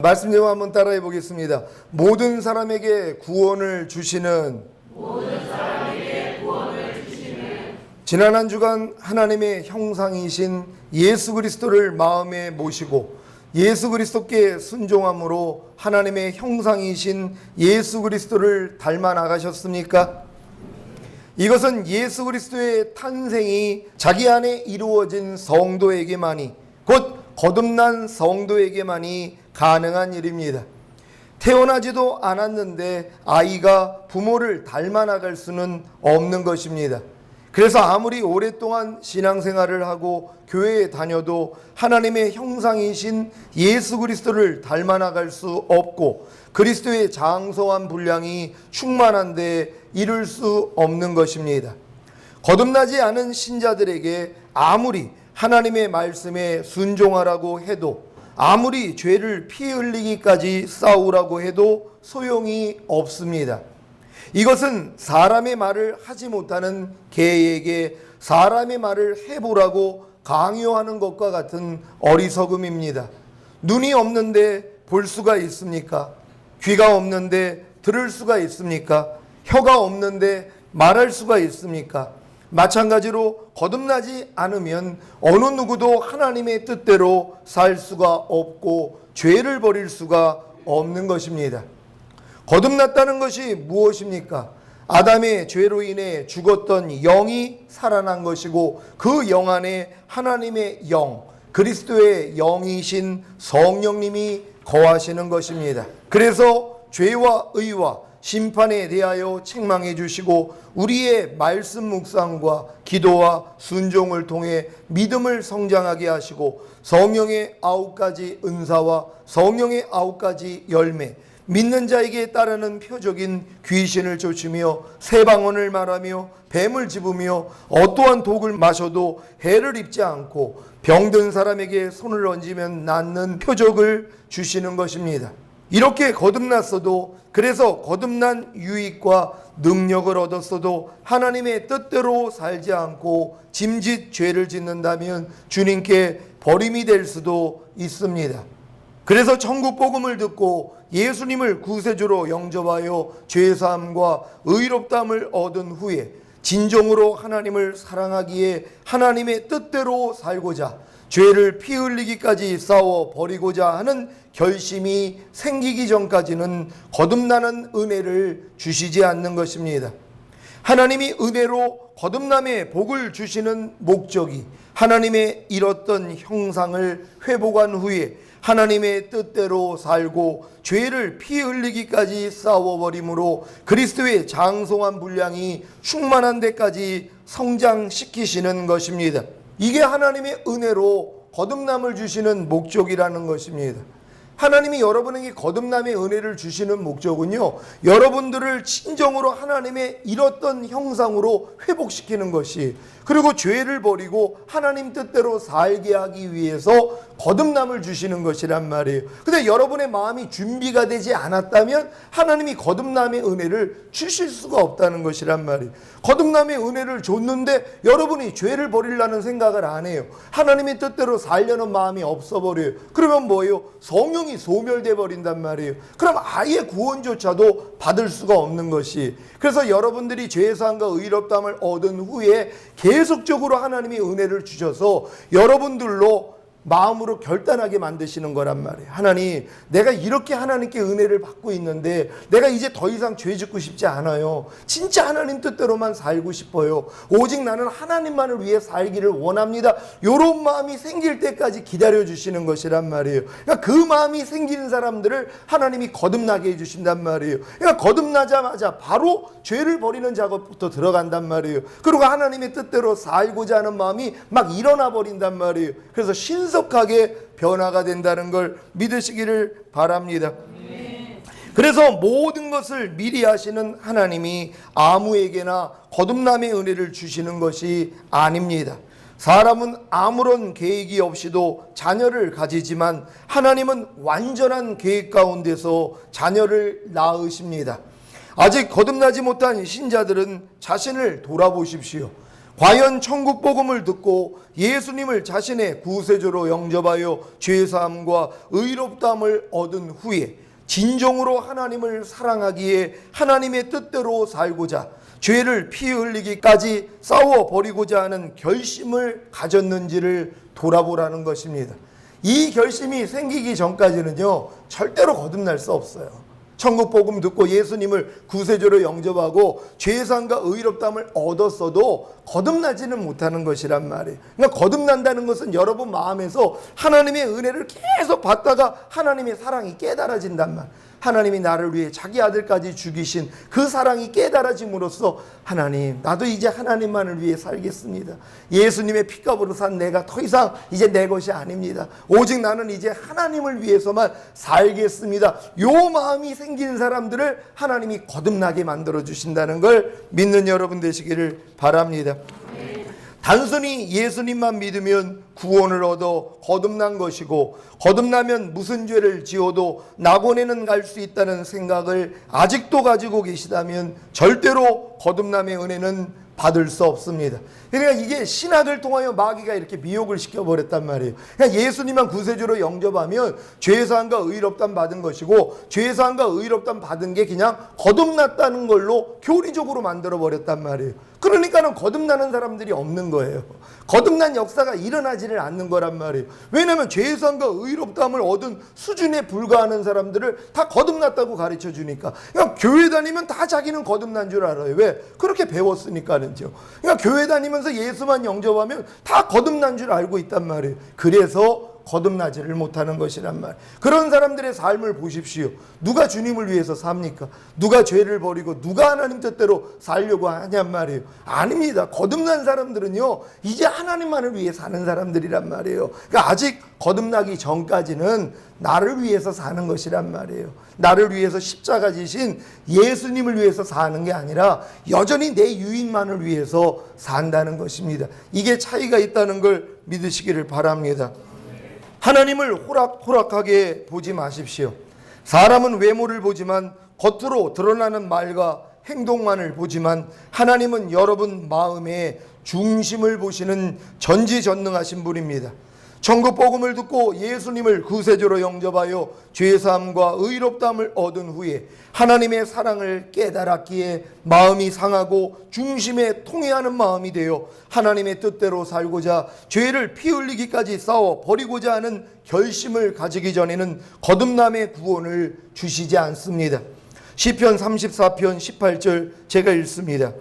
말씀 제목 한번 따라해 보겠습니다. 모든 사람에게 구원을 주시는 지난 한 주간 하나님의 형상이신 예수 그리스도를 마음에 모시고 예수 그리스도께 순종함으로 하나님의 형상이신 예수 그리스도를 닮아 나가셨습니까? 이것은 예수 그리스도의 탄생이 자기 안에 이루어진 성도에게만이, 곧 거듭난 성도에게만이 가능한 일입니다. 태어나지도 않았는데 아이가 부모를 닮아 나갈 수는 없는 것입니다. 그래서 아무리 오랫동안 신앙생활을 하고 교회에 다녀도 하나님의 형상이신 예수 그리스도를 닮아 나갈 수 없고 그리스도의 장성한 분량이 충만한데 이룰 수 없는 것입니다. 거듭나지 않은 신자들에게 아무리 하나님의 말씀에 순종하라고 해도, 아무리 죄를 피 흘리기까지 싸우라고 해도 소용이 없습니다. 이것은 사람의 말을 하지 못하는 개에게 사람의 말을 해보라고 강요하는 것과 같은 어리석음입니다. 눈이 없는데 볼 수가 있습니까? 귀가 없는데 들을 수가 있습니까? 혀가 없는데 말할 수가 있습니까? 마찬가지로 거듭나지 않으면 어느 누구도 하나님의 뜻대로 살 수가 없고 죄를 버릴 수가 없는 것입니다. 거듭났다는 것이 무엇입니까? 아담의 죄로 인해 죽었던 영이 살아난 것이고 그 영 안에 하나님의 영, 그리스도의 영이신 성령님이 거하시는 것입니다. 그래서 죄와 의와 심판에 대하여 책망해 주시고 우리의 말씀 묵상과 기도와 순종을 통해 믿음을 성장하게 하시고 성령의 9가지 은사와 성령의 9가지 열매, 믿는 자에게 따르는 표적인 귀신을 쫓으며 새 방언을 말하며 뱀을 집으며 어떠한 독을 마셔도 해를 입지 않고 병든 사람에게 손을 얹으면 낫는 표적을 주시는 것입니다. 이렇게 거듭났어도, 그래서 거듭난 유익과 능력을 얻었어도 하나님의 뜻대로 살지 않고 짐짓 죄를 짓는다면 주님께 버림이 될 수도 있습니다. 그래서 천국 복음을 듣고 예수님을 구세주로 영접하여 죄사함과 의롭다함을 얻은 후에 진정으로 하나님을 사랑하기에 하나님의 뜻대로 살고자 죄를 피 흘리기까지 싸워 버리고자 하는 결심이 생기기 전까지는 거듭나는 은혜를 주시지 않는 것입니다. 하나님이 은혜로 거듭남의 복을 주시는 목적이 하나님의 잃었던 형상을 회복한 후에 하나님의 뜻대로 살고 죄를 피 흘리기까지 싸워버림으로 그리스도의 장성한 분량이 충만한 데까지 성장시키시는 것입니다. 이게 하나님의 은혜로 거듭남을 주시는 목적이라는 것입니다. 하나님이 여러분에게 거듭남의 은혜를 주시는 목적은요, 여러분들을 진정으로 하나님의 잃었던 형상으로 회복시키는 것이, 그리고 죄를 버리고 하나님 뜻대로 살게 하기 위해서 거듭남을 주시는 것이란 말이에요. 근데 여러분의 마음이 준비가 되지 않았다면 하나님이 거듭남의 은혜를 주실 수가 없다는 것이란 말이에요. 거듭남의 은혜를 줬는데 여러분이 죄를 버리려는 생각을 안 해요. 하나님의 뜻대로 살려는 마음이 없어버려요. 그러면 뭐예요? 성령이 소멸돼 버린단 말이에요. 그럼 아예 구원조차도 받을 수가 없는 것이, 그래서 여러분들이 죄사함과 의롭다함을 얻은 후에 계속적으로 하나님이 은혜를 주셔서 여러분들로 마음으로 결단하게 만드시는 거란 말이에요. 하나님, 내가 이렇게 하나님께 은혜를 받고 있는데 내가 이제 더 이상 죄 짓고 싶지 않아요. 진짜 하나님 뜻대로만 살고 싶어요. 오직 나는 하나님만을 위해 살기를 원합니다. 이런 마음이 생길 때까지 기다려주시는 것이란 말이에요. 그러니까 그 마음이 생기는 사람들을 하나님이 거듭나게 해주신단 말이에요. 그러니까 거듭나자마자 바로 죄를 버리는 작업부터 들어간단 말이에요. 그리고 하나님의 뜻대로 살고자 하는 마음이 막 일어나 버린단 말이에요. 그래서 신속하게 변화가 된다는 걸 믿으시기를 바랍니다. 그래서 모든 것을 미리 하시는 하나님이 아무에게나 거듭남의 은혜를 주시는 것이 아닙니다. 사람은 아무런 계획이 없이도 자녀를 가지지만 하나님은 완전한 계획 가운데서 자녀를 낳으십니다. 아직 거듭나지 못한 신자들은 자신을 돌아보십시오. 과연 천국 복음을 듣고 예수님을 자신의 구세주로 영접하여 죄사함과 의롭다함을 얻은 후에 진정으로 하나님을 사랑하기에 하나님의 뜻대로 살고자 죄를 피 흘리기까지 싸워버리고자 하는 결심을 가졌는지를 돌아보라는 것입니다. 이 결심이 생기기 전까지는요, 절대로 거듭날 수 없어요. 천국 복음 듣고 예수님을 구세주로 영접하고 죄사함과 의롭다함을 얻었어도 거듭나지는 못하는 것이란 말이에요. 그러니까 거듭난다는 것은 여러분 마음에서 하나님의 은혜를 계속 받다가 하나님의 사랑이 깨달아진단 말이에요. 하나님이 나를 위해 자기 아들까지 죽이신 그 사랑이 깨달아짐으로써 하나님, 나도 이제 하나님만을 위해 살겠습니다. 예수님의 피값으로 산 내가 더 이상 이제 내 것이 아닙니다. 오직 나는 이제 하나님을 위해서만 살겠습니다. 요 마음이 생기는 사람들을 하나님이 거듭나게 만들어 주신다는 걸 믿는 여러분 되시기를 바랍니다. 단순히 예수님만 믿으면 구원을 얻어 거듭난 것이고, 거듭나면 무슨 죄를 지어도 낙원에는 갈 수 있다는 생각을 아직도 가지고 계시다면 절대로 거듭남의 은혜는 받을 수 없습니다. 그러니까 이게 신학을 통하여 마귀가 이렇게 미혹을 시켜버렸단 말이에요. 그냥 예수님만 구세주로 영접하면 죄사함과 의롭다함 받은 것이고, 죄사함과 의롭다함 받은 게 그냥 거듭났다는 걸로 교리적으로 만들어버렸단 말이에요. 그러니까는 거듭나는 사람들이 없는 거예요. 거듭난 역사가 일어나지를 않는 거란 말이에요. 왜냐하면 죄사함과 의롭다함을 얻은 수준에 불과하는 사람들을 다 거듭났다고 가르쳐 주니까. 그러니까 교회 다니면 다 자기는 거듭난 줄 알아요. 왜? 그렇게 배웠으니까는요. 그러니까 교회 다니면서 예수만 영접하면 다 거듭난 줄 알고 있단 말이에요. 그래서 거듭나지를 못하는 것이란 말. 그런 사람들의 삶을 보십시오. 누가 주님을 위해서 삽니까? 누가 죄를 버리고 누가 하나님 뜻대로 살려고 하냔 말이에요. 아닙니다. 거듭난 사람들은요, 이제 하나님만을 위해 사는 사람들이란 말이에요. 그러니까 아직 거듭나기 전까지는 나를 위해서 사는 것이란 말이에요. 나를 위해서 십자가 지신 예수님을 위해서 사는 게 아니라 여전히 내 유익만을 위해서 산다는 것입니다. 이게 차이가 있다는 걸 믿으시기를 바랍니다. 하나님을 호락호락하게 보지 마십시오. 사람은 외모를 보지만, 겉으로 드러나는 말과 행동만을 보지만, 하나님은 여러분 마음의 중심을 보시는 전지전능하신 분입니다. 천국 복음을 듣고 예수님을 구세주로 영접하여 죄사함과 의롭다함을 얻은 후에 하나님의 사랑을 깨달았기에 마음이 상하고 중심에 통회하는 마음이 되어 하나님의 뜻대로 살고자 죄를 피 흘리기까지 싸워 버리고자 하는 결심을 가지기 전에는 거듭남의 구원을 주시지 않습니다. 시편 34편 18절 제가 읽습니다.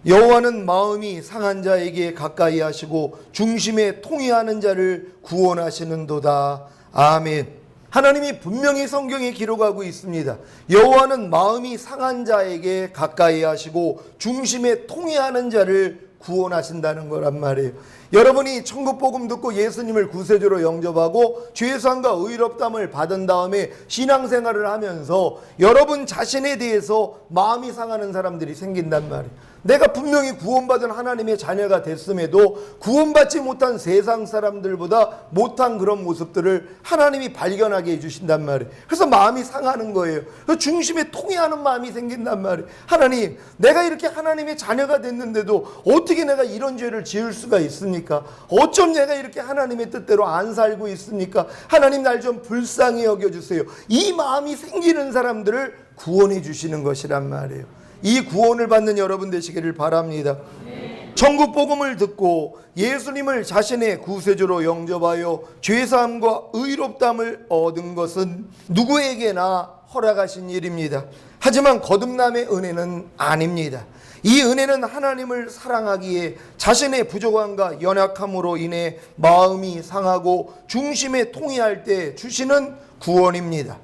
여호와는 마음이 상한 자에게 가까이 하시고 중심에 통회하는 자를 구원하시는도다. 아멘. 하나님이 분명히 성경에 기록하고 있습니다. 여호와는 마음이 상한 자에게 가까이 하시고 중심에 통회하는 자를 구원하신다는 거란 말이에요. 여러분이 천국 복음 듣고 예수님을 구세주로 영접하고 죄사함과 의롭다함을 받은 다음에 신앙생활을 하면서 여러분 자신에 대해서 마음이 상하는 사람들이 생긴단 말이에요. 내가 분명히 구원받은 하나님의 자녀가 됐음에도 구원받지 못한 세상 사람들보다 못한 그런 모습들을 하나님이 발견하게 해주신단 말이에요. 그래서 마음이 상하는 거예요. 그 중심에 통회하는 마음이 생긴단 말이에요. 하나님, 내가 이렇게 하나님의 자녀가 됐는데도 어떻게 내가 이런 죄를 지을 수가 있습니까? 어쩜 내가 이렇게 하나님의 뜻대로 안 살고 있습니까? 하나님, 날 좀 불쌍히 여겨주세요. 이 마음이 생기는 사람들을 구원해 주시는 것이란 말이에요. 이 구원을 받는 여러분 되시기를 바랍니다. 천국 복음을 듣고 예수님을 자신의 구세주로 영접하여 죄사함과 의롭다함을 얻은 것은 누구에게나 허락하신 일입니다. 하지만 거듭남의 은혜는 아닙니다. 이 은혜는 하나님을 사랑하기에 자신의 부족함과 연약함으로 인해 마음이 상하고 중심에 통회할 때 주시는 구원입니다.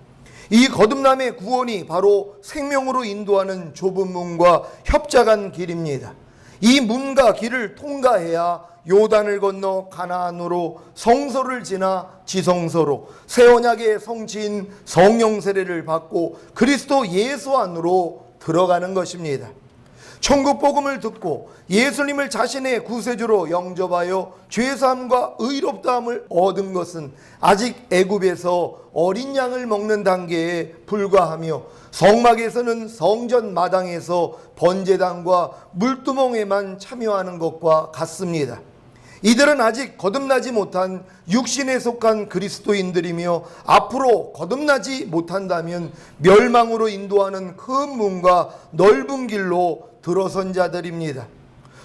이 거듭남의 구원이 바로 생명으로 인도하는 좁은 문과 협착한 길입니다. 이 문과 길을 통과해야 요단을 건너 가나안으로, 성소를 지나 지성소로, 새 언약의 성취인 성령 세례를 받고 그리스도 예수 안으로 들어가는 것입니다. 천국 복음을 듣고 예수님을 자신의 구세주로 영접하여 죄사함과 의롭다함을 얻은 것은 아직 애굽에서 어린 양을 먹는 단계에 불과하며 성막에서는 성전 마당에서 번제단과 물두멍에만 참여하는 것과 같습니다. 이들은 아직 거듭나지 못한 육신에 속한 그리스도인들이며 앞으로 거듭나지 못한다면 멸망으로 인도하는 큰 문과 넓은 길로 들어선 자들입니다.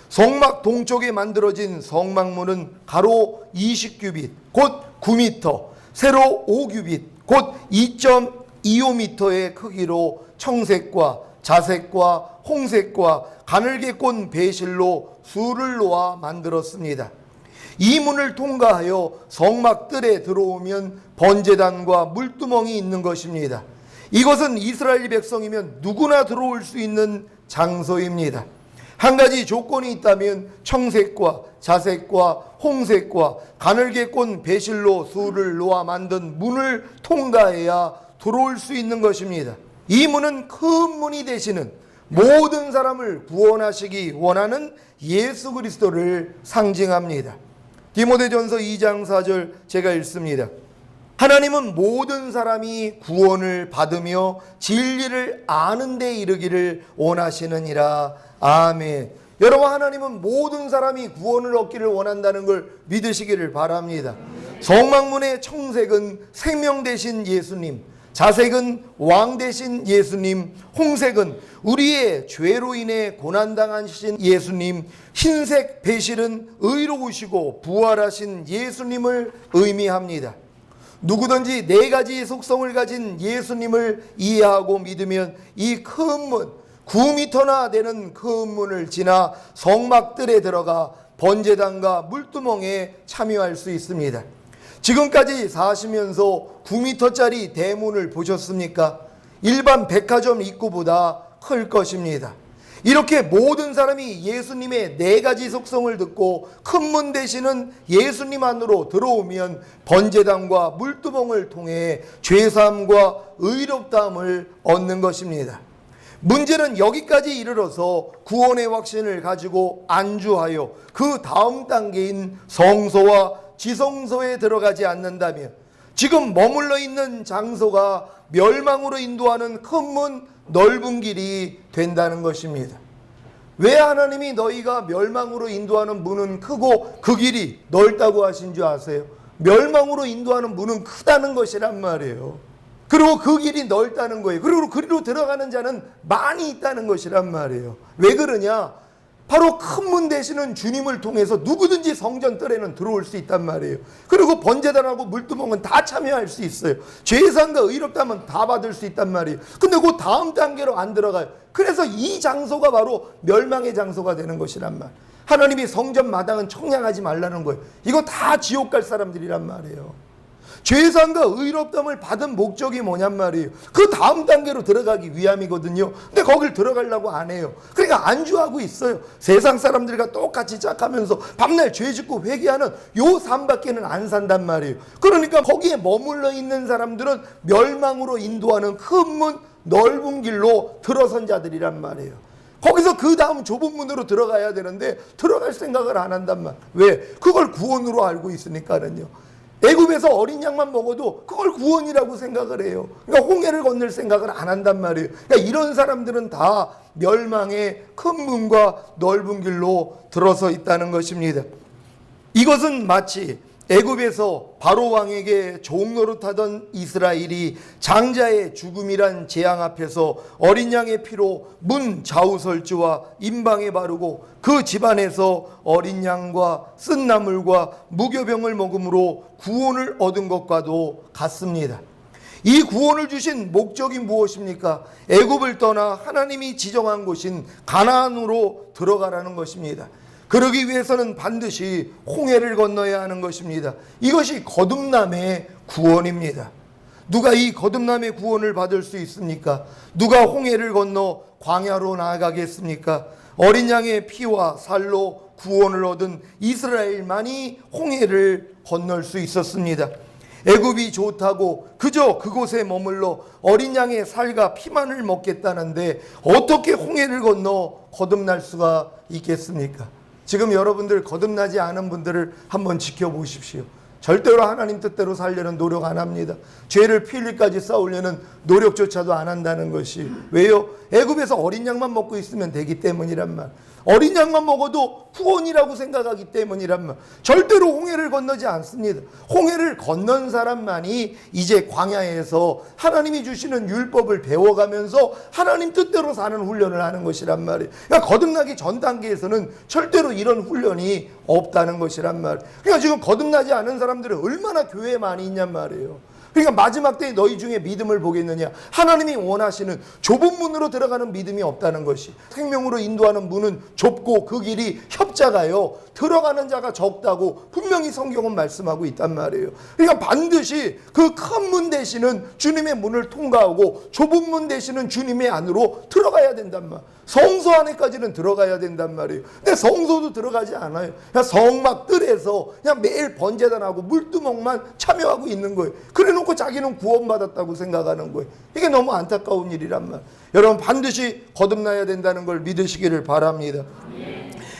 성막 동쪽에 만들어진 성막문은 가로 20규빗 곧 9m, 세로 5규빗 곧 2.25m의 크기로 청색과 자색과 홍색과 가늘게 꼰 배실로 수를 놓아 만들었습니다. 이 문을 통과하여 성막 뜰에 들어오면 번제단과 물두멍이 있는 것입니다. 이것은 이스라엘 백성이면 누구나 들어올 수 있는 장소입니다. 한 가지 조건이 있다면 청색과 자색과 홍색과 가늘게 꼰 배실로 수를 놓아 만든 문을 통과해야 들어올 수 있는 것입니다. 이 문은 큰 문이 되시는 모든 사람을 구원하시기 원하는 예수 그리스도를 상징합니다. 디모데전서 2장 4절 제가 읽습니다. 하나님은 모든 사람이 구원을 받으며 진리를 아는 데 이르기를 원하시느니라. 아멘. 여러분, 하나님은 모든 사람이 구원을 얻기를 원한다는 걸 믿으시기를 바랍니다. 성막문의 청색은 생명 되신 예수님, 자색은 왕 되신 예수님, 홍색은 우리의 죄로 인해 고난당하신 예수님, 흰색 배실은 의로우시고 부활하신 예수님을 의미합니다. 누구든지 네 가지 속성을 가진 예수님을 이해하고 믿으면 이 큰 문, 9m나 되는 큰 문을 지나 성막들에 들어가 번제단과 물두멍에 참여할 수 있습니다. 지금까지 사시면서 9m짜리 대문을 보셨습니까? 일반 백화점 입구보다 클 것입니다. 이렇게 모든 사람이 예수님의 네 가지 속성을 듣고 큰 문 되시는 예수님 안으로 들어오면 번제단과 물두멍을 통해 죄사함과 의롭다함을 얻는 것입니다. 문제는 여기까지 이르러서 구원의 확신을 가지고 안주하여 그 다음 단계인 성소와 지성소에 들어가지 않는다면 지금 머물러 있는 장소가 멸망으로 인도하는 큰 문, 넓은 길이 된다는 것입니다. 왜 하나님이 너희가 멸망으로 인도하는 문은 크고 그 길이 넓다고 하신 줄 아세요? 멸망으로 인도하는 문은 크다는 것이란 말이에요. 그리고 그 길이 넓다는 거예요. 그리고 그리로 들어가는 자는 많이 있다는 것이란 말이에요. 왜 그러냐? 바로 큰 문 되시는 주님을 통해서 누구든지 성전 뜰에는 들어올 수 있단 말이에요. 그리고 번제단하고 물두멍은 다 참여할 수 있어요. 죄사함과 의롭다면 다 받을 수 있단 말이에요. 근데 그 다음 단계로 안 들어가요. 그래서 이 장소가 바로 멸망의 장소가 되는 것이란 말. 하나님이 성전 마당은 청량하지 말라는 거예요. 이거 다 지옥 갈 사람들이란 말이에요. 죄사함과 의롭다함을 받은 목적이 뭐냔 말이에요. 그 다음 단계로 들어가기 위함이거든요. 근데 거길 들어가려고 안 해요. 그러니까 안주하고 있어요. 세상 사람들과 똑같이 짝하면서 밤날 죄 짓고 회개하는 요 삶밖에는 안 산단 말이에요. 그러니까 거기에 머물러 있는 사람들은 멸망으로 인도하는 큰 문, 넓은 길로 들어선 자들이란 말이에요. 거기서 그 다음 좁은 문으로 들어가야 되는데 들어갈 생각을 안 한단 말. 왜? 그걸 구원으로 알고 있으니까는요. 애굽에서 어린 양만 먹어도 그걸 구원이라고 생각을 해요. 그러니까 홍해를 건널 생각을 안 한단 말이에요. 그러니까 이런 사람들은 다 멸망의 큰 문과 넓은 길로 들어서 있다는 것입니다. 이것은 마치 애굽에서 바로 왕에게 종노릇하던 이스라엘이 장자의 죽음이란 재앙 앞에서 어린 양의 피로 문 좌우설주와 임방에 바르고 그 집안에서 어린 양과 쓴 나물과 무교병을 먹음으로 구원을 얻은 것과도 같습니다. 이 구원을 주신 목적이 무엇입니까? 애굽을 떠나 하나님이 지정한 곳인 가나안으로 들어가라는 것입니다. 그러기 위해서는 반드시 홍해를 건너야 하는 것입니다. 이것이 거듭남의 구원입니다. 누가 이 거듭남의 구원을 받을 수 있습니까? 누가 홍해를 건너 광야로 나아가겠습니까? 어린 양의 피와 살로 구원을 얻은 이스라엘만이 홍해를 건널 수 있었습니다. 애굽이 좋다고 그저 그곳에 머물러 어린 양의 살과 피만을 먹겠다는데 어떻게 홍해를 건너 거듭날 수가 있겠습니까? 지금 여러분들 거듭나지 않은 분들을 한번 지켜보십시오. 절대로 하나님 뜻대로 살려는 노력 안 합니다. 죄를 피일까지 싸우려는 노력조차도 안 한다는 것이 왜요? 애굽에서 어린 양만 먹고 있으면 되기 때문이란 말. 어린 양만 먹어도 구원이라고 생각하기 때문이란 말. 절대로 홍해를 건너지 않습니다. 홍해를 건넌 사람만이 이제 광야에서 하나님이 주시는 율법을 배워가면서 하나님 뜻대로 사는 훈련을 하는 것이란 말이에요. 그러니까 거듭나기 전 단계에서는 절대로 이런 훈련이 없다는 것이란 말이에요. 그러니까 지금 거듭나지 않은 사람들은 얼마나 교회에 많이 있냔 말이에요. 그러니까 마지막 때에 너희 중에 믿음을 보겠느냐. 하나님이 원하시는 좁은 문으로 들어가는 믿음이 없다는 것이. 생명으로 인도하는 문은 좁고 그 길이 협자가요 들어가는 자가 적다고 분명히 성경은 말씀하고 있단 말이에요. 그러니까 반드시 그 큰 문 대신은 주님의 문을 통과하고 좁은 문 대신은 주님의 안으로 들어가야 된단 말. 성소 안에까지는 들어가야 된단 말이에요. 근데 성소도 들어가지 않아요. 그냥 성막 뜰에서 그냥 매일 번제단하고 물두멍만 참여하고 있는 거예요. 그래놓고 자기는 구원받았다고 생각하는 거예요. 이게 너무 안타까운 일이란 말. 여러분 반드시 거듭나야 된다는 걸 믿으시기를 바랍니다.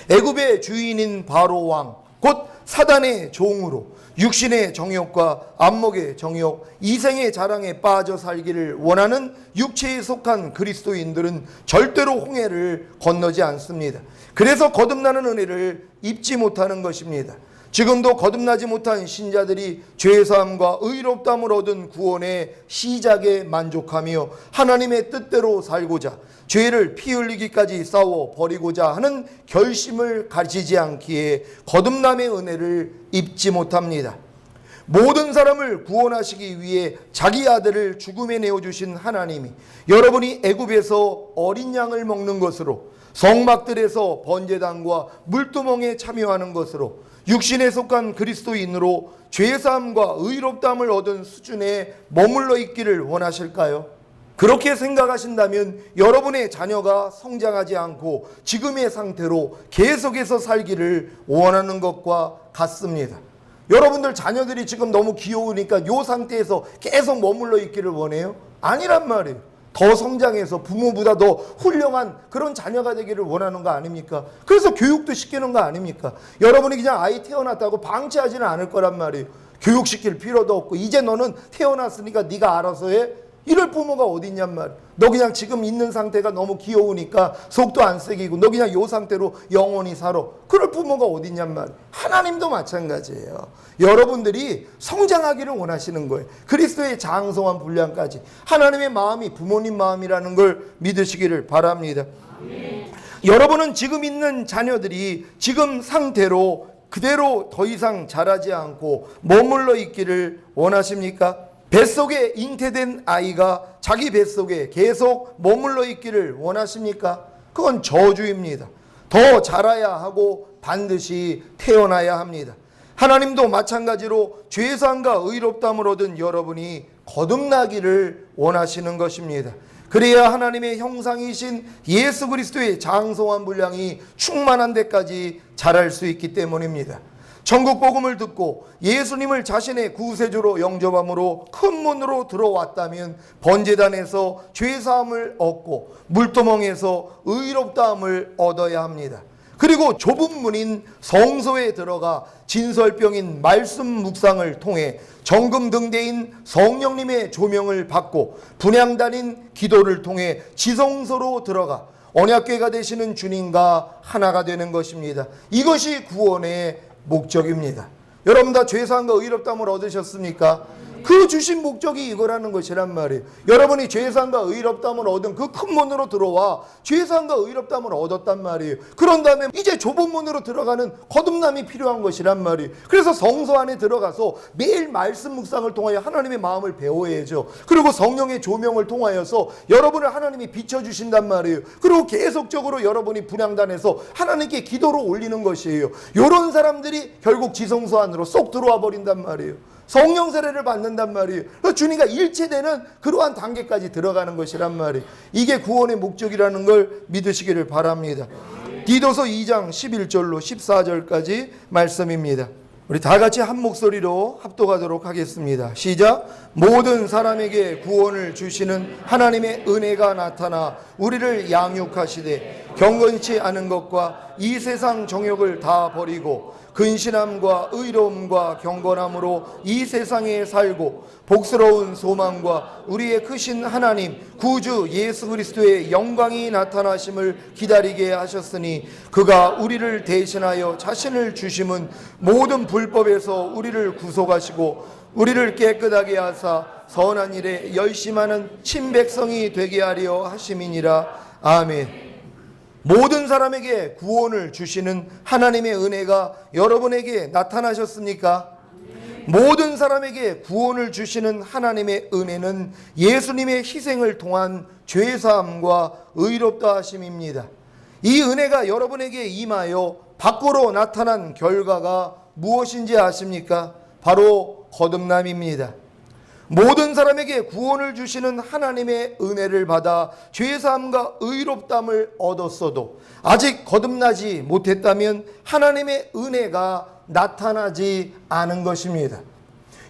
애굽의 주인인 바로 왕, 곧 사단의 종으로 육신의 정욕과 안목의 정욕, 이생의 자랑에 빠져 살기를 원하는 육체에 속한 그리스도인들은 절대로 홍해를 건너지 않습니다. 그래서 거듭나는 은혜를 입지 못하는 것입니다. 지금도 거듭나지 못한 신자들이 죄사함과 의롭다함을 얻은 구원의 시작에 만족하며 하나님의 뜻대로 살고자 죄를 피 흘리기까지 싸워 버리고자 하는 결심을 가지지 않기에 거듭남의 은혜를 입지 못합니다. 모든 사람을 구원하시기 위해 자기 아들을 죽음에 내어주신 하나님이 여러분이 애굽에서 어린 양을 먹는 것으로 성막들에서 번제단과 물두멍에 참여하는 것으로 육신에 속한 그리스도인으로 죄사함과 의롭다함을 얻은 수준에 머물러 있기를 원하실까요? 그렇게 생각하신다면 여러분의 자녀가 성장하지 않고 지금의 상태로 계속해서 살기를 원하는 것과 같습니다. 여러분들 자녀들이 지금 너무 귀여우니까 이 상태에서 계속 머물러 있기를 원해요? 아니란 말이에요. 더 성장해서 부모보다 더 훌륭한 그런 자녀가 되기를 원하는 거 아닙니까? 그래서 교육도 시키는 거 아닙니까? 여러분이 그냥 아이 태어났다고 방치하지는 않을 거란 말이에요. 교육시킬 필요도 없고 이제 너는 태어났으니까 네가 알아서 해. 이럴 부모가 어디 있냔 말이야. 너 그냥 지금 있는 상태가 너무 귀여우니까 속도 안 새기고 너 그냥 요 상태로 영원히 살아. 그럴 부모가 어디 있냔 말이야. 하나님도 마찬가지예요. 여러분들이 성장하기를 원하시는 거예요. 그리스도의 장성한 분량까지. 하나님의 마음이 부모님 마음이라는 걸 믿으시기를 바랍니다. 아멘. 여러분은 지금 있는 자녀들이 지금 상태로 그대로 더 이상 자라지 않고 머물러 있기를 원하십니까? 뱃속에 잉태된 아이가 자기 뱃속에 계속 머물러 있기를 원하십니까? 그건 저주입니다. 더 자라야 하고 반드시 태어나야 합니다. 하나님도 마찬가지로 죄사함과 의롭다함을 얻은 여러분이 거듭나기를 원하시는 것입니다. 그래야 하나님의 형상이신 예수 그리스도의 장성한 분량이 충만한 데까지 자랄 수 있기 때문입니다. 천국 복음을 듣고 예수님을 자신의 구세주로 영접함으로 큰 문으로 들어왔다면 번제단에서 죄사함을 얻고 물두멍에서 의롭다함을 얻어야 합니다. 그리고 좁은 문인 성소에 들어가 진설병인 말씀 묵상을 통해 정금 등대인 성령님의 조명을 받고 분향단인 기도를 통해 지성소로 들어가 언약궤가 되시는 주님과 하나가 되는 것입니다. 이것이 구원의 목적입니다. 여러분 다 죄사함과 의롭다함을 얻으셨습니까? 그 주신 목적이 이거라는 것이란 말이에요. 여러분이 죄사함과 의롭다함을 얻은 그 큰 문으로 들어와 죄사함과 의롭다함을 얻었단 말이에요. 그런 다음에 이제 좁은 문으로 들어가는 거듭남이 필요한 것이란 말이에요. 그래서 성소 안에 들어가서 매일 말씀 묵상을 통하여 하나님의 마음을 배워야죠. 그리고 성령의 조명을 통하여서 여러분을 하나님이 비춰주신단 말이에요. 그리고 계속적으로 여러분이 분향단에서 하나님께 기도로 올리는 것이에요. 이런 사람들이 결국 지성소 안으로 쏙 들어와 버린단 말이에요. 성령 세례를 받는단 말이에요. 주님과 일체되는 그러한 단계까지 들어가는 것이란 말이에요. 이게 구원의 목적이라는 걸 믿으시기를 바랍니다. 디도서 2장 11절로 14절까지 말씀입니다. 우리 다 같이 한 목소리로 합독하도록 하겠습니다. 시작. 모든 사람에게 구원을 주시는 하나님의 은혜가 나타나 우리를 양육하시되 경건치 않은 것과 이 세상 정욕을 다 버리고 근신함과 의로움과 경건함으로 이 세상에 살고 복스러운 소망과 우리의 크신 하나님 구주 예수 그리스도의 영광이 나타나심을 기다리게 하셨으니 그가 우리를 대신하여 자신을 주심은 모든 불법에서 우리를 구속하시고 우리를 깨끗하게 하사 선한 일에 열심하는 친백성이 되게 하려 하심이니라. 아멘. 모든 사람에게 구원을 주시는 하나님의 은혜가 여러분에게 나타나셨습니까? 모든 사람에게 구원을 주시는 하나님의 은혜는 예수님의 희생을 통한 죄사함과 의롭다 하심입니다. 이 은혜가 여러분에게 임하여 밖으로 나타난 결과가 무엇인지 아십니까? 바로 거듭남입니다. 모든 사람에게 구원을 주시는 하나님의 은혜를 받아 죄사함과 의롭담을 얻었어도 아직 거듭나지 못했다면 하나님의 은혜가 나타나지 않은 것입니다.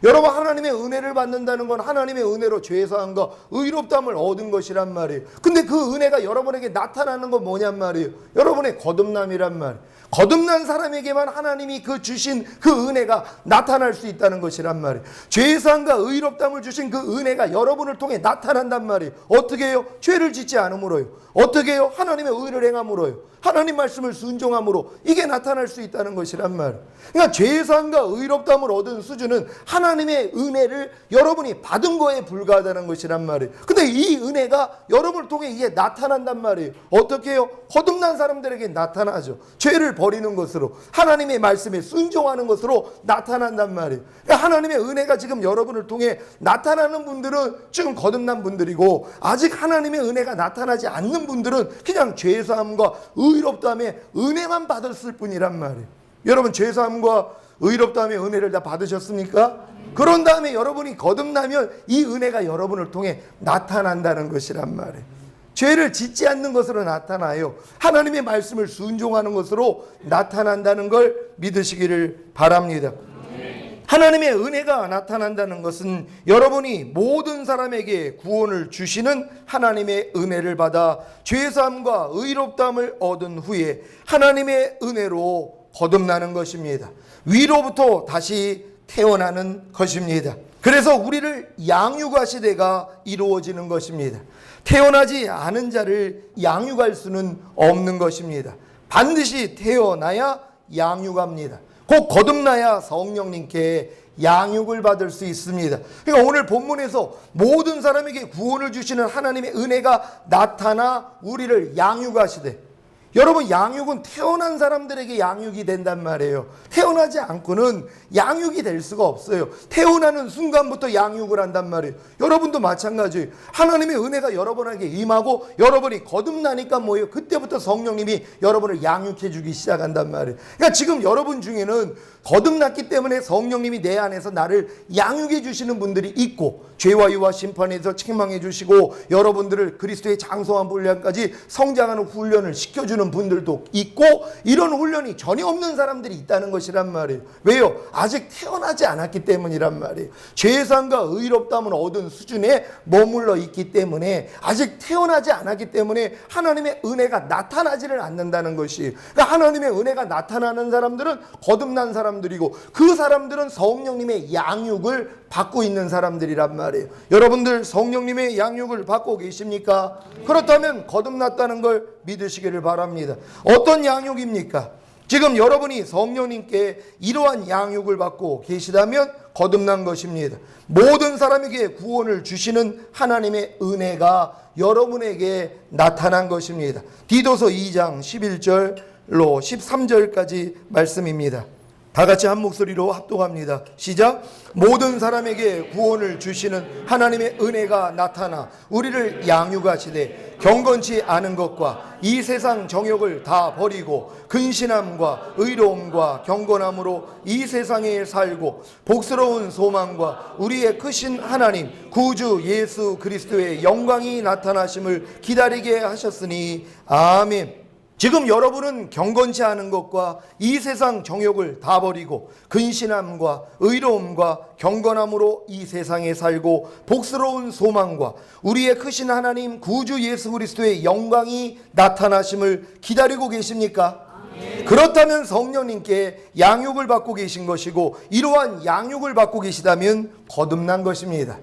여러분, 하나님의 은혜를 받는다는 건 하나님의 은혜로 죄사함과 의롭담을 얻은 것이란 말이에요. 근데 그 은혜가 여러분에게 나타나는 건 뭐냔 말이에요. 여러분의 거듭남이란 말이에요. 거듭난 사람에게만 하나님이 그 주신 그 은혜가 나타날 수 있다는 것이란 말이에요. 죄사함과 의롭담을 주신 그 은혜가 여러분을 통해 나타난단 말이에요. 어떻게 해요? 죄를 짓지 않음으로요. 어떻게 해요? 하나님의 의를 행함으로요. 하나님 말씀을 순종함으로 이게 나타날 수 있다는 것이란 말이에요. 그러니까 죄사함과 의롭담을 얻은 수준은 하나님의 은혜를 여러분이 받은 거에 불과하다는 것이란 말이에요. 근데 이 은혜가 여러분을 통해 이게 나타난단 말이에요. 어떻게 해요? 거듭난 사람들에게 나타나죠. 죄를 버리는 것으로, 하나님의 말씀에 순종하는 것으로 나타난단 말이에요. 그러니까 하나님의 은혜가 지금 여러분을 통해 나타나는 분들은 지금 거듭난 분들이고, 아직 하나님의 은혜가 나타나지 않는 분들은 그냥 죄사함과 의롭다함의 은혜만 받았을 뿐이란 말이에요. 여러분, 죄사함과 의롭다함의 은혜를 다 받으셨습니까? 그런 다음에 여러분이 거듭나면 이 은혜가 여러분을 통해 나타난다는 것이란 말이에요. 죄를 짓지 않는 것으로 나타나요. 하나님의 말씀을 순종하는 것으로 나타난다는 걸 믿으시기를 바랍니다. 하나님의 은혜가 나타난다는 것은 여러분이 모든 사람에게 구원을 주시는 하나님의 은혜를 받아 죄사함과 의롭다함을 얻은 후에 하나님의 은혜로 거듭나는 것입니다. 위로부터 다시 태어나는 것입니다. 그래서 우리를 양육하시되가 이루어지는 것입니다. 태어나지 않은 자를 양육할 수는 없는 것입니다. 반드시 태어나야 양육합니다. 곧 거듭나야 성령님께 양육을 받을 수 있습니다. 그러니까 오늘 본문에서 모든 사람에게 구원을 주시는 하나님의 은혜가 나타나 우리를 양육하시되, 여러분, 양육은 태어난 사람들에게 양육이 된단 말이에요. 태어나지 않고는 양육이 될 수가 없어요. 태어나는 순간부터 양육을 한단 말이에요. 여러분도 마찬가지예요. 하나님의 은혜가 여러분에게 임하고 여러분이 거듭나니까 뭐예요? 그때부터 성령님이 여러분을 양육해 주기 시작한단 말이에요. 그러니까 지금 여러분 중에는 거듭났기 때문에 성령님이 내 안에서 나를 양육해 주시는 분들이 있고, 죄와 유와 심판에서 책망해 주시고 여러분들을 그리스도의 장성한 분량까지 성장하는 훈련을 시켜주는 분들도 있고, 이런 훈련이 전혀 없는 사람들이 있다는 것이란 말이에요. 왜요? 아직 태어나지 않았기 때문이란 말이에요. 죄사함과 의롭다함을 얻은 수준에 머물러 있기 때문에, 아직 태어나지 않았기 때문에 하나님의 은혜가 나타나지를 않는다는 것이에요. 그러니까 하나님의 은혜가 나타나는 사람들은 거듭난 사람들이고, 그 사람들은 성령님의 양육을 받고 있는 사람들이란 말이에요. 여러분들 성령님의 양육을 받고 계십니까? 그렇다면 거듭났다는 걸 믿으시기를 바랍니다. 어떤 양육입니까? 지금 여러분이 성령님께 이러한 양육을 받고 계시다면 거듭난 것입니다. 모든 사람에게 구원을 주시는 하나님의 은혜가 여러분에게 나타난 것입니다. 디도서 2장 11절로 13절까지 말씀입니다. 다 같이 한 목소리로 합독합니다. 시작. 모든 사람에게 구원을 주시는 하나님의 은혜가 나타나 우리를 양육하시되 경건치 않은 것과 이 세상 정욕을 다 버리고 근신함과 의로움과 경건함으로 이 세상에 살고 복스러운 소망과 우리의 크신 하나님 구주 예수 그리스도의 영광이 나타나심을 기다리게 하셨으니 아멘. 지금 여러분은 경건치 않은 것과 이 세상 정욕을 다 버리고 근신함과 의로움과 경건함으로 이 세상에 살고 복스러운 소망과 우리의 크신 하나님 구주 예수 그리스도의 영광이 나타나심을 기다리고 계십니까? 그렇다면 성령님께 양육을 받고 계신 것이고, 이러한 양육을 받고 계시다면 거듭난 것입니다.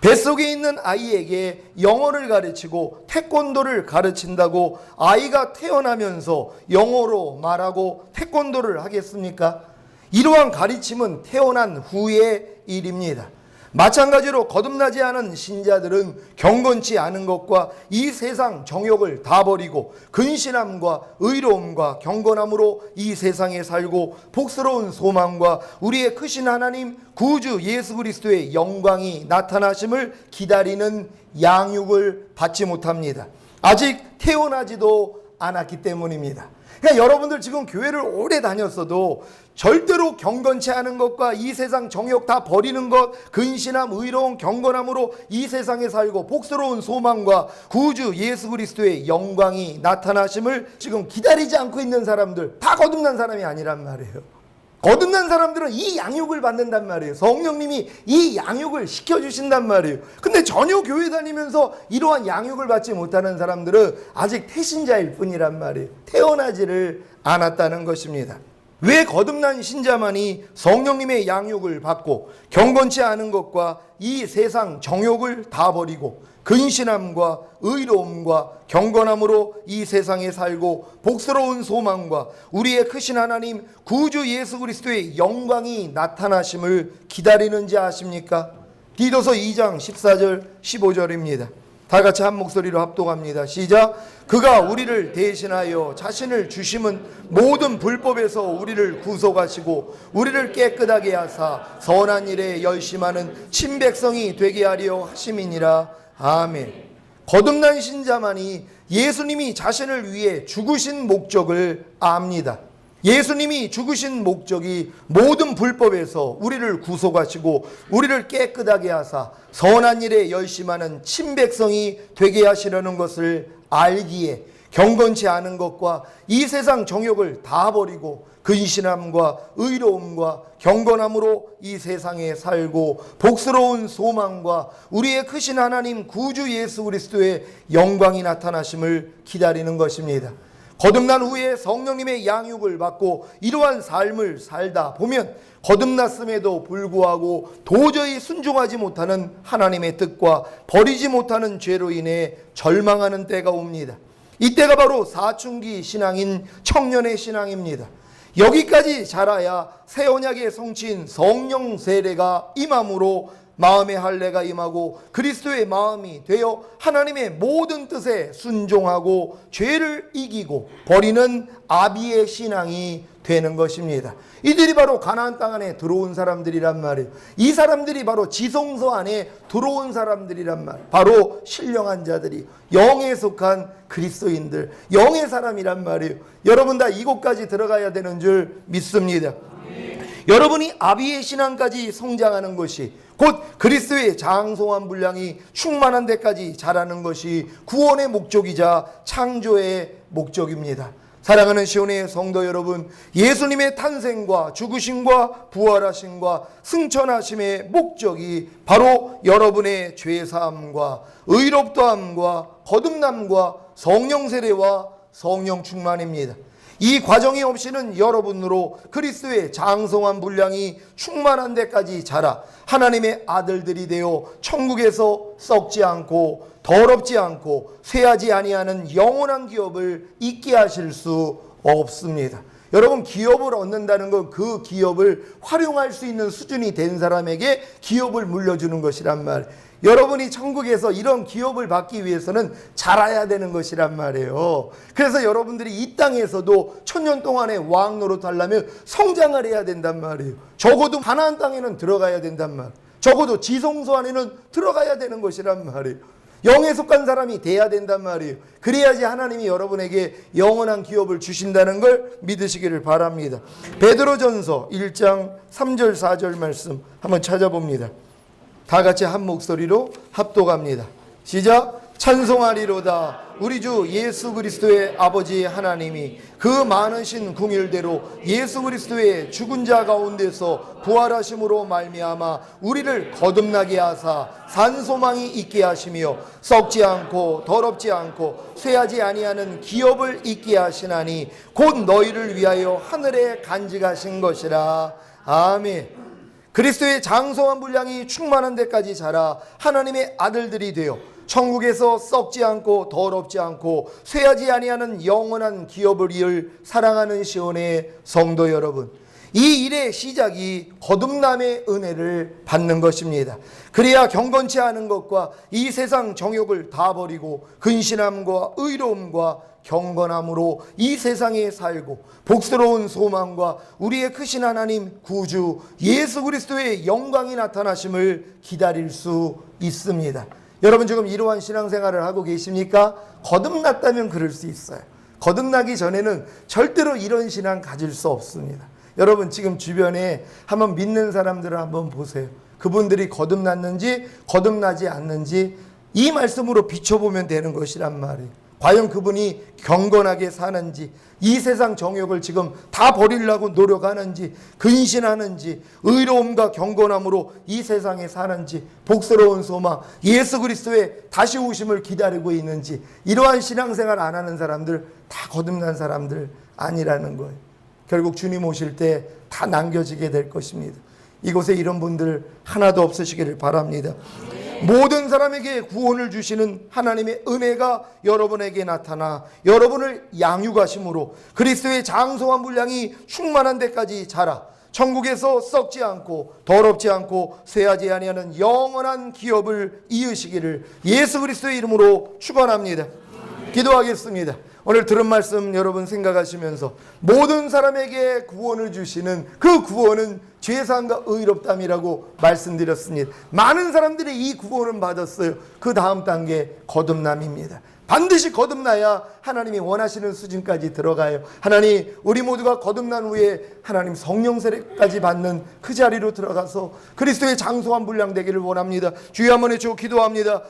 뱃속에 있는 아이에게 영어를 가르치고 태권도를 가르친다고 아이가 태어나면서 영어로 말하고 태권도를 하겠습니까? 이러한 가르침은 태어난 후의 일입니다. 마찬가지로 거듭나지 않은 신자들은 경건치 않은 것과 이 세상 정욕을 다 버리고 근신함과 의로움과 경건함으로 이 세상에 살고 복스러운 소망과 우리의 크신 하나님 구주 예수 그리스도의 영광이 나타나심을 기다리는 양육을 받지 못합니다. 아직 태어나지도 않았기 때문입니다. 그러니까 여러분들 지금 교회를 오래 다녔어도 절대로 경건치 않은 것과 이 세상 정욕 다 버리는 것, 근신함, 의로움, 경건함으로 이 세상에 살고 복스러운 소망과 구주 예수 그리스도의 영광이 나타나심을 지금 기다리지 않고 있는 사람들, 다 거듭난 사람이 아니란 말이에요. 거듭난 사람들은 이 양육을 받는단 말이에요. 성령님이 이 양육을 시켜주신단 말이에요. 근데 전혀 교회 다니면서 이러한 양육을 받지 못하는 사람들은 아직 태신자일 뿐이란 말이에요. 태어나지를 않았다는 것입니다. 왜 거듭난 신자만이 성령님의 양육을 받고 경건치 않은 것과 이 세상 정욕을 다 버리고 근신함과 의로움과 경건함으로 이 세상에 살고 복스러운 소망과 우리의 크신 하나님 구주 예수 그리스도의 영광이 나타나심을 기다리는지 아십니까? 디도서 2장 14절 15절입니다. 다 같이 한 목소리로 합독합니다. 시작. 그가 우리를 대신하여 자신을 주심은 모든 불법에서 우리를 구속하시고 우리를 깨끗하게 하사 선한 일에 열심하는 친백성이 되게 하려 하심이니라. 아멘. 거듭난 신자만이 예수님이 자신을 위해 죽으신 목적을 압니다. 예수님이 죽으신 목적이 모든 불법에서 우리를 구속하시고 우리를 깨끗하게 하사 선한 일에 열심하는 친백성이 되게 하시려는 것을 알기에 경건치 않은 것과 이 세상 정욕을 다 버리고 근신함과 의로움과 경건함으로 이 세상에 살고 복스러운 소망과 우리의 크신 하나님 구주 예수 그리스도의 영광이 나타나심을 기다리는 것입니다. 거듭난 후에 성령님의 양육을 받고 이러한 삶을 살다 보면 거듭났음에도 불구하고 도저히 순종하지 못하는 하나님의 뜻과 버리지 못하는 죄로 인해 절망하는 때가 옵니다. 이때가 바로 사춘기 신앙인 청년의 신앙입니다. 여기까지 자라야 새 언약의 성취인 성령 세례가 임함으로 마음의 할례가 임하고 그리스도의 마음이 되어 하나님의 모든 뜻에 순종하고 죄를 이기고 버리는 아비의 신앙이 되는 것입니다. 이들이 바로 가나안 땅 안에 들어온 사람들이란 말이에요. 이 사람들이 바로 지성소 안에 들어온 사람들이란 말이에요. 바로 신령한 자들이 영에 속한 그리스도인들, 영의 사람이란 말이에요. 여러분 다 이곳까지 들어가야 되는 줄 믿습니다. 여러분이 아비의 신앙까지 성장하는 것이 곧 그리스도의 장성한 분량이 충만한 데까지 자라는 것이 구원의 목적이자 창조의 목적입니다. 사랑하는 시온의 성도 여러분, 예수님의 탄생과 죽으심과 부활하심과 승천하심의 목적이 바로 여러분의 죄사함과 의롭다함과 거듭남과 성령 세례와 성령 충만입니다. 이 과정이 없이는 여러분으로 그리스도의 장성한 분량이 충만한 데까지 자라 하나님의 아들들이 되어 천국에서 썩지 않고 더럽지 않고 쇠하지 아니하는 영원한 기업을 잊게 하실 수 없습니다. 여러분, 기업을 얻는다는 건 그 기업을 활용할 수 있는 수준이 된 사람에게 기업을 물려주는 것이란 말. 여러분이 천국에서 이런 기업을 받기 위해서는 자라야 되는 것이란 말이에요. 그래서 여러분들이 이 땅에서도 천년 동안의 왕 노릇하려면 성장을 해야 된단 말이에요. 적어도 가나안 땅에는 들어가야 된단 말이에요. 적어도 지성소 안에는 들어가야 되는 것이란 말이에요. 영에 속한 사람이 돼야 된단 말이에요. 그래야지 하나님이 여러분에게 영원한 기업을 주신다는 걸 믿으시기를 바랍니다. 베드로전서 1장 3절 4절 말씀 한번 찾아봅니다. 다 같이 한 목소리로 합독합니다. 시작. 찬송하리로다. 우리 주 예수 그리스도의 아버지 하나님이 그 많으신 긍휼대로 예수 그리스도의 죽은 자 가운데서 부활하심으로 말미암아 우리를 거듭나게 하사 산 소망이 있게 하시며 썩지 않고 더럽지 않고 쇠하지 아니하는 기업을 있게 하시나니 곧 너희를 위하여 하늘에 간직하신 것이라. 아멘. 그리스도의 장성한 분량이 충만한 데까지 자라 하나님의 아들들이 되어 천국에서 썩지 않고 더럽지 않고 쇠하지 아니하는 영원한 기업을 이을 사랑하는 시온의 성도 여러분, 이 일의 시작이 거듭남의 은혜를 받는 것입니다. 그래야 경건치 않은 것과 이 세상 정욕을 다 버리고 근신함과 의로움과 경건함으로 이 세상에 살고 복스러운 소망과 우리의 크신 하나님 구주 예수 그리스도의 영광이 나타나심을 기다릴 수 있습니다. 여러분 지금 이러한 신앙생활을 하고 계십니까? 거듭났다면 그럴 수 있어요. 거듭나기 전에는 절대로 이런 신앙 가질 수 없습니다. 여러분 지금 주변에 한번 믿는 사람들을 한번 보세요. 그분들이 거듭났는지 거듭나지 않는지 이 말씀으로 비춰보면 되는 것이란 말이에요. 과연 그분이 경건하게 사는지, 이 세상 정욕을 지금 다 버리려고 노력하는지, 근신하는지, 의로움과 경건함으로 이 세상에 사는지, 복스러운 소망 예수 그리스도의 다시 오심을 기다리고 있는지, 이러한 신앙생활 안 하는 사람들 다 거듭난 사람들 아니라는 거예요. 결국 주님 오실 때 다 남겨지게 될 것입니다. 이곳에 이런 분들 하나도 없으시기를 바랍니다. 모든 사람에게 구원을 주시는 하나님의 은혜가 여러분에게 나타나 여러분을 양육하심으로 그리스도의 장성한 분량이 충만한 데까지 자라 천국에서 썩지 않고 더럽지 않고 쇠하지 아니하는 영원한 기업을 이으시기를 예수 그리스도의 이름으로 축원합니다. 기도하겠습니다. 오늘 들은 말씀 여러분 생각하시면서 모든 사람에게 구원을 주시는 그 구원은 죄사함과 의롭담이라고 말씀드렸습니다. 많은 사람들이 이 구원을 받았어요. 그 다음 단계 거듭남입니다. 반드시 거듭나야 하나님이 원하시는 수준까지 들어가요. 하나님 우리 모두가 거듭난 후에 하나님 성령 세례까지 받는 그 자리로 들어가서 그리스도의 장성한 분량 되기를 원합니다. 주여 한번 해주고 기도합니다.